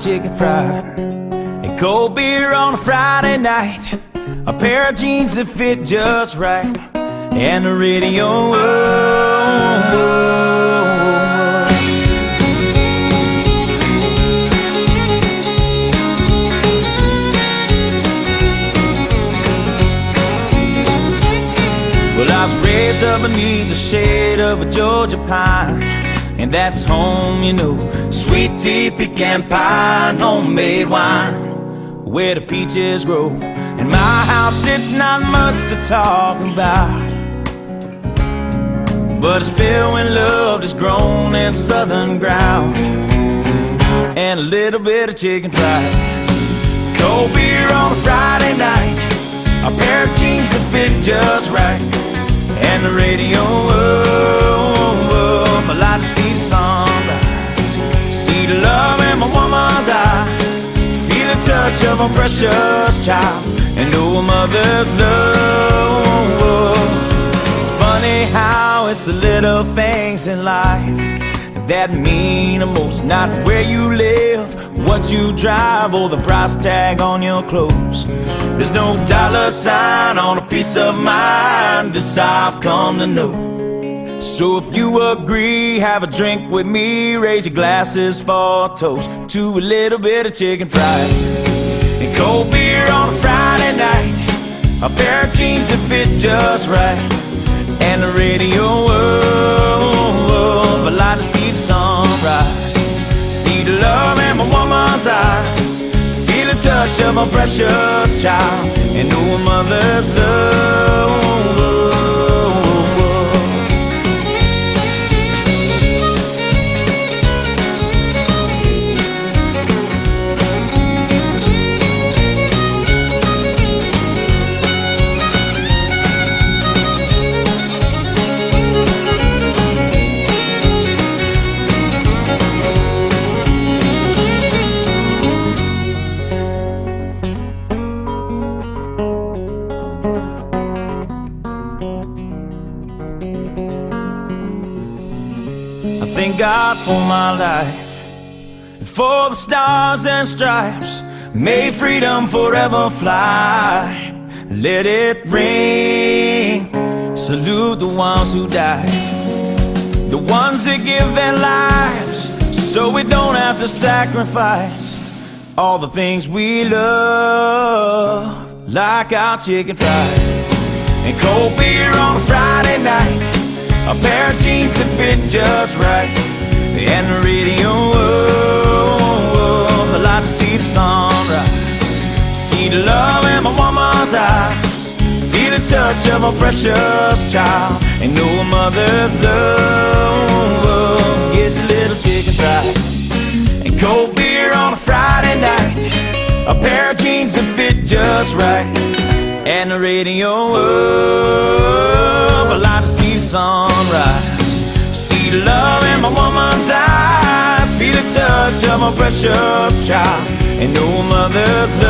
chicken fried, and cold beer on a Friday night, a pair of jeans that fit just right, and the radio. Well, I was raised up beneath the shade of a Georgia pine, and that's home, you know. Sweet tea, pecan pie, and homemade wine, where the peaches grow. In my house, it's not much to talk about, but it's filled with love that's grown in southern ground, and a little bit of chicken fried. Cold beer on a Friday night, a pair of jeans that fit just right, and the radio. I like to see the sunrise, see the love in my woman's eyes, feel the touch of a precious child, and know a mother's love. It's funny how it's the little things in life that mean the most. Not where you live, what you drive, or the price tag on your clothes. There's no dollar sign on a piece of mind, this I've come to know. So if you agree, have a drink with me, raise your glasses for a toast to a little bit of chicken fried, and cold beer on a Friday night, a pair of jeans that fit just right, and the radio. I like to see the sunrise, see the love in my woman's eyes, feel the touch of a precious child, and know a mother's love. Thank God for my life, and for the stars and stripes. May freedom forever fly. Let it ring. Salute the ones who died, the ones that give their lives so we don't have to sacrifice all the things we love, like our chicken fried, and cold beer on a Friday night, a pair of jeans that fit just right, and the radio. I like to see the sunrise, see the love in my woman's eyes, feel the touch of a precious child, and know a mother's love. Gets a little chicken fried, and cold beer on a Friday night, a pair of jeans that fit just right, and the radio. I like to see the sunrise, see the love in my woman's eyes, feel the touch of a precious child, and know a mother's love.